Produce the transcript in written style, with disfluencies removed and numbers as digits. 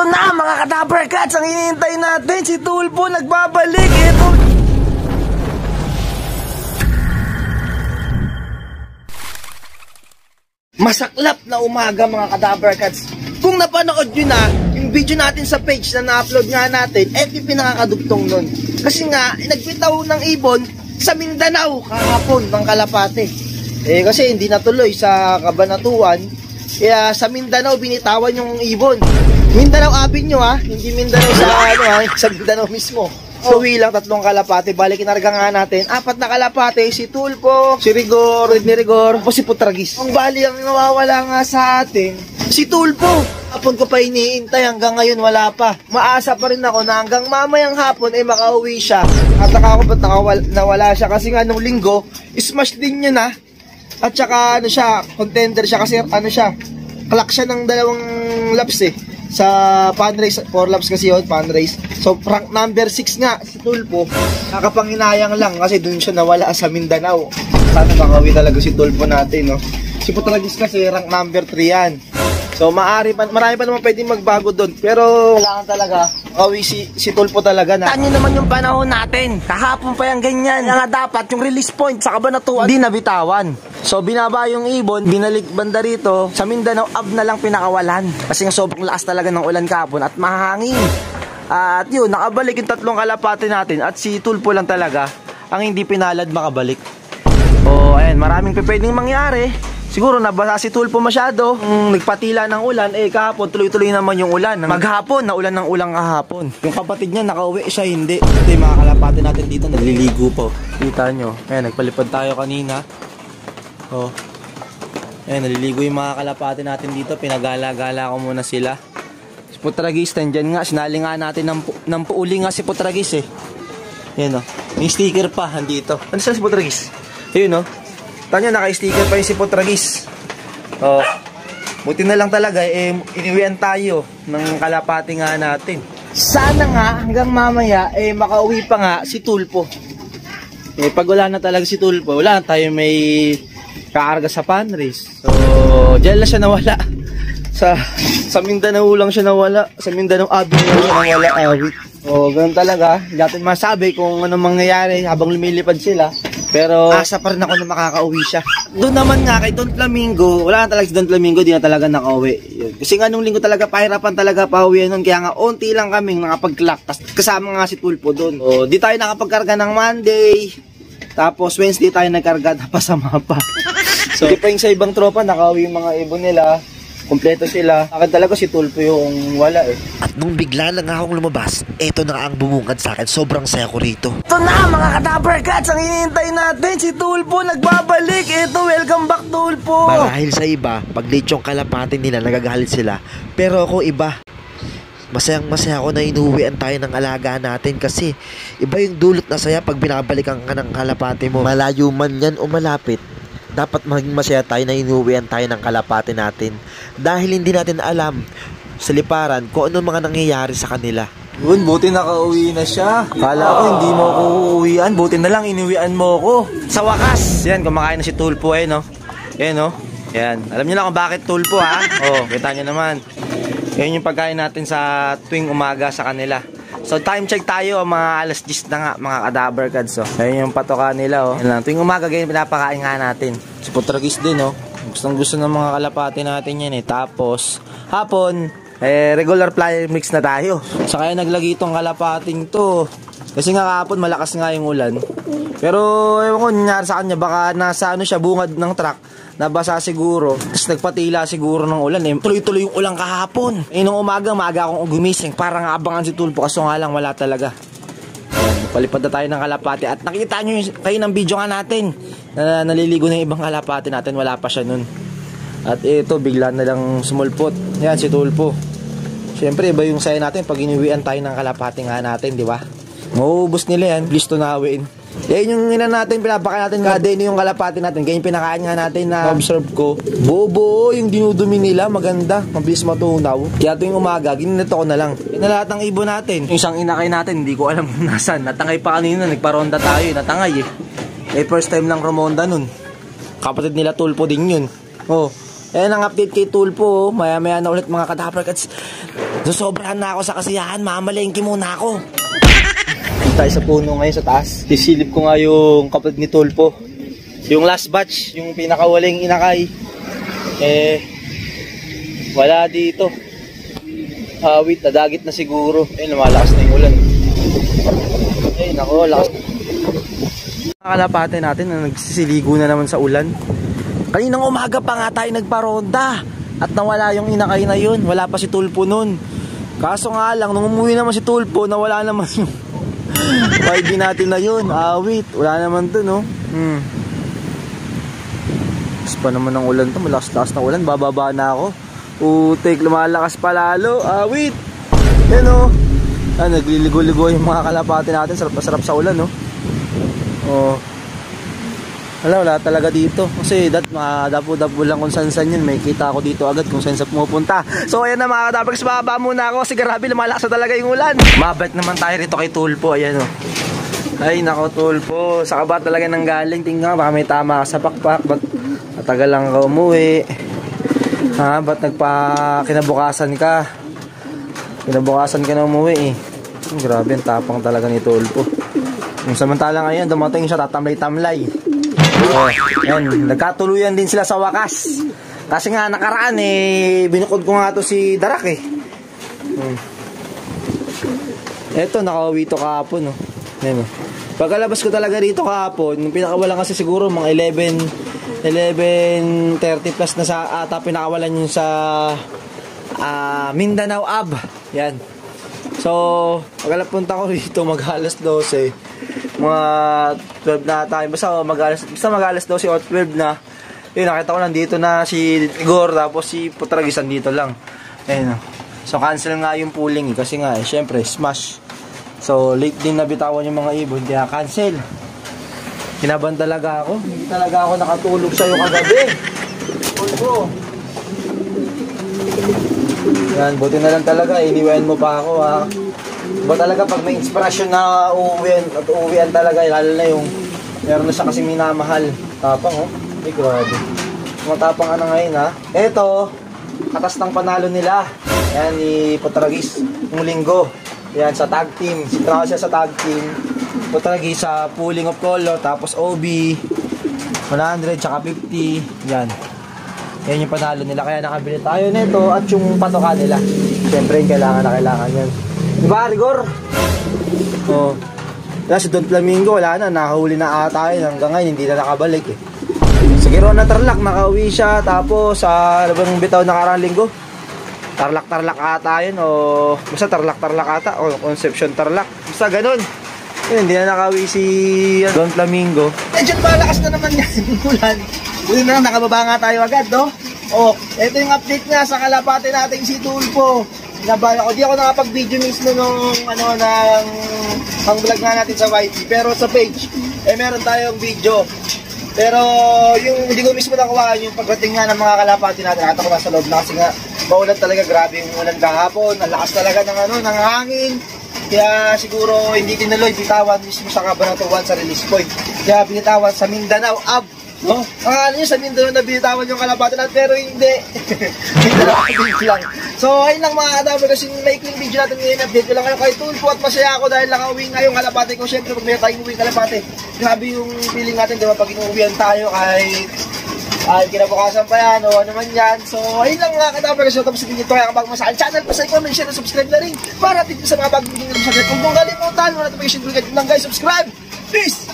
Ito na mga ka-Dapper Cats, ang hinihintay natin, si Tulpo nagbabalik. Ito. Masaklap na umaga mga ka-Dapper Cats. Kung napanood nyo na yung video natin sa page na na-upload nga natin, eto yung pinakakadugtong nun. Kasi nga, nagbitaw ng ibon sa Mindanao kahapon ng Kalapate. Kasi hindi natuloy sa Cabanatuan, kaya sa Mindanao binitawan yung ibon. Mindanao Avenue hindi Mindanao sa Mindanao mismo. So lang 3 kalapate, balik kinarga nga natin 4 na kalapate, si Tulpo, si Rigor, ni Rigor, o si Putragis. Ang bali ang nawawala nga sa atin, si Tulpo. Hapon ko pa iniintay, hanggang ngayon wala pa. Maasa pa rin ako na hanggang mamayang hapon ay makauwi siya. At ako ba't nawala siya, kasi nga nung linggo, smash din niya na. At saka contender siya kasi clock siya ng 2 laps sa fan race, 4 laps kasi yun, fan race. So rank number 6 nga si Tulpo. Nakapanginayang lang kasi dun siya nawala sa Mindanao. Sana makauwi talaga si Tulpo natin, no? Si Putragis kasi rank number 3 yan. So marami pa naman pwedeng magbago doon. Pero kailangan talaga makauwi si Tulpo talaga na. Tanyo naman yung panahon natin. Kahapon pa yung ganyan. Kaya nga dapat yung release point sa Cabanatuan hindi nabitawan. So binaba yung ibon, binalik banda rito. Sa Mindanao ab na lang pinakawalan. Kasi nga sobrang lakas talaga ng ulan kahapon at mahangin. At yun, nakabalik yung 3 kalapate natin. At si Tulpo lang talaga ang hindi pinalad makabalik. O ayan, maraming pwedeng mangyari. Siguro nabasa si Tulpo masyado, nagpatila ng ulan, kahapon tuloy-tuloy naman yung ulan. Maghapon, naulan ng ulang kahapon. Yung kapatid niya nakauwi, siya hindi. Ito yung mga kalapate natin dito, nagliligo po. Kita nyo, ayan, nagpalipad tayo kanina. Ayan, naliligo yung mga kalapate natin dito, pinagala-gala ko muna sila. Si Putragis, nandyan nga, sinali nga natin ng puuli nga si Putragis Ayan may sticker pa, andito. Ano sila si Putragis? Ayun Tanya, naka-sticker pa yung si Putragis. Buti na lang talaga, iniwian tayo ng kalapati nga natin. Sana nga, hanggang mamaya, makauwi pa nga si Tulpo. Pag wala na talaga si Tulpo, wala na tayo may kaarga sa fan race. So, dyan lang siya nawala. Sa Mindanao lang siya nawala. Sa Mindanao Avenue lang siya nawala. Ganun talaga. Hindi natin masabi kung anong mangyayari habang lumilipad sila. Pero asa pa rin ako na makakauwi siya. Doon naman nga kay Don Flamingo, wala na talaga si Don Flamingo, di na talaga nakauwi. Kasi nga nung linggo talaga pahirapan talaga pauwi nun. Kaya nga onti lang kaming nakapag-clock. Kasama nga si Tulpo doon. Di tayo nakapagkarga ng Monday. Tapos Wednesday tayo nagkarga pa sa mapa. So di pa yung sa ibang tropa nakauwi yung mga ibon nila. Kompleto sila. Akin talaga si Tulpo yung wala At nung bigla lang akong lumabas, eto na ang bumungad sa akin. Sobrang saya ko rito. Ito na mga ka-Dapper Cats, ang hinihintay natin, si Tulpo nagbabalik. Ito, welcome back Tulpo. Marahil sa iba, pag late yung kalapate nila, nagagalit sila. Pero ako iba. Masayang-masaya ako na inuwian tayo ng alaga natin kasi iba yung dulot na saya pag binabalikan ka ng kalapate mo. Malayo man yan o malapit, dapat maging masaya tayo na inuwian tayo ng kalapate natin. Dahil hindi natin alam sa liparan kung ano mga nangyayari sa kanila. Yun, buti nakauwi na siya. Kala ko hindi mo ako uuwian, buti na lang inuwian mo ako. Sa wakas, yan, kumakain na si Tulpo Yan. Yan, alam niyo na kung bakit Tulpo kita niyo naman. Yan yung pagkain natin sa tuwing umaga sa kanila. So time check tayo, mga 10:00 na nga mga ka-Dapper Cats. Ayun yung patoka nila Yan lang. Tuwing umaga ganyan pinapakain nga natin. Si Putragis din Gustong gusto ng mga kalapati natin yan Tapos hapon regular flyer mix na tayo. So kaya naglagi itong kalapating to. Kasi nga kahapon malakas nga yung ulan. Pero ewan ko nangyari sa kanya, baka nasa siya bungad ng truck. Nabasa siguro, tapos nagpatila siguro ng ulan Tuloy-tuloy yung ulan kahapon. Nung umaga akong gumising, parang abangan si Tulpo, kaso nga lang wala talaga. Palipad na tayo ng kalapati. At nakita nyo kayo ng video nga natin na naliligo na yung ibang kalapati natin, wala pa siya nun. At ito, bigla na lang sumulpot. Yan, si Tulpo. Siyempre, iba yung saya natin pag inuwian tayo ng kalapati nga natin, di ba? Mauubos nila yan, please tunawin. Yan yung ina natin, pinapakain natin nga din yung kalapati natin. Kaya yung pinakain nga natin na observe ko, bobo, yung dinudumi nila, maganda, mabilis matunaw. Kaya tuwing umaga, ginito ko na lang. Yan na lahat ng ibon natin. Yung isang inakay natin, hindi ko alam kung nasan. Natangay pa kanina, nagparonda tayo, natangay first time lang rumonda nun. Kapatid nila Tulpo din yun. Ayan ang update kay Tulpo. Maya-maya na ulit mga ka-Dapper Cats. Sosobrahan na ako sa kasiyahan. Mamalengke muna ako. Tayo sa puno ngayon sa taas. Sisilip ko nga yung kapatid ni Tulpo. Yung last batch, yung pinakawaling inakay. Wala dito. Wait, nadagit na siguro. Lumalakas na yung ulan. Nako, lakas. Kalapate natin na nagsisiligo na naman sa ulan. Kaninang umaga pa nga tayo nagparonda at nawala yung inakay na yun. Wala pa si Tulpo nun. Kaso nga lang, nung umuwi naman si Tulpo, nawala naman yung 5B natin na yun. Wait, wala naman dun, no? Tapos pa naman ng ulan to. Malakas-lakas na ulan. Bababa na ako. Utik, lumalakas pa lalo. Wait. Yan, no? Nagliligo-ligo yung mga kalapate natin. Sarap sa ulan, no? Wala talaga dito. Kasi dapo-dapo lang kung saan-saan yun. May kita ako dito agad kung saan sa pumupunta. So ayan na mga ka-Dapper Cats, bababa muna ako kasi grabe lumalakas na talaga yung ulan. Mabait naman tayo rito kay Tulpo. Ayan, ay nako Tulpo, saka ba talaga nang galing? Tingnan baka may tama ka sa pakpak. Ba't matagal lang ka umuwi? Ba't kinabukasan ka? Kinabukasan ka na umuwi Grabe, ang tapang talaga ni Tulpo. Yung samantala ngayon, dumating siya, tatamlay-tamlay. Yan, nagkatuluyan din sila sa wakas. Kasi nga nakaraan binukod ko nga to si Darak Eto, nakauwi to kahapon Yan Pagkalabas ko talaga dito kahapon, nung pinakawalan kasi siguro mga 11:30 plus na sa ata pinakawalan yun sa Mindanao Ab. Yan. So, pagkalapunta ko dito mag-alas 12, mga 12 na tayo. Basta mag-alas 12 o 12 na. Yun, nakita ko nandito na si Igor, tapos si Putragisan dito lang. Ayun. So, cancel nga yung pooling kasi nga, syempre, smash. So, late din nabitawan yung mga ibon, kaya cancel. Kinaban talaga ako. Hindi talaga ako nakatulog sa'yo kagabi. Tulpo. Yan, buti na lang talaga. Iniwan mo pa ako Ba talaga pag may inspirasyon na uuwian talaga, lalo na yung meron na siya kasi minamahal. Tapang grabe. Matapang ka na ngayon Eto, katas ng panalo nila. Yan, ni Putragis yung linggo. Yan, sa tag team. Sitra siya sa tag team. Putragis sa pooling of color. Tapos OB 100 tsaka 50. Yan. Yan yung panalo nila. Kaya nakabili tayo nito at yung patoka nila. Siyempre yung kailangan yan. Diba, Rigor? Si Don Flamingo, wala na. Nakahuli na ata yun. Hanggang ngayon, hindi na nakabalik Sige, Ron na Tarlac, nakauwi siya. Tapos, ano bang bitaw nakarang linggo? Tarlac ata yun. Basta Tarlac ata. O Concepcion Tarlac. Basta ganun. Yun, hindi na nakauwi si Don Flamingo. Medyo malakas na naman yan. Ulan. Uli na lang, nakababa nga tayo agad, ito yung update nga sa kalapate natin si Tulpo. Nabala ko, di ako nakapag-video mismo nung ng pang-vlog nga natin sa YT. Pero sa page, meron tayong video. Pero yung hindi ko mismo nakuha yung pagdating nga ng mga kalapate natin. Nakita ko ba sa loob na kasi nga maulan talaga, grabe yung ulan kahapon. Ang lakas talaga ng hangin. Kaya siguro hindi tinuloy bitawan mismo sa Cabanatuan sa release point. Kaya binitawan sa Mindanao Ab. Akala nyo sa Mindanao na binitawan yung kalapate natin, pero hindi. Mindanao Ab lang. So ayun lang mga ka-Dapper Cats, yung maikling video natin ngayon. Update ko lang kayo kay Tulpo at masaya ako dahil nakauwi nga yung kalapate ko. Siyempre pag may tayong uwi kalapate, grabe yung feeling natin, diba, pag inuwian tayo kahit kinabukasan pa yan o ano man yan. So ayun lang mga ka-Dapper Cats. Tapos hindi nyo kaya kapag masakal channel, pa sa comment, share, subscribe na rin para dito sa mga bagong video na sa channel. Kung kalimutan, wala na ito mag-share lang guys, subscribe. Peace!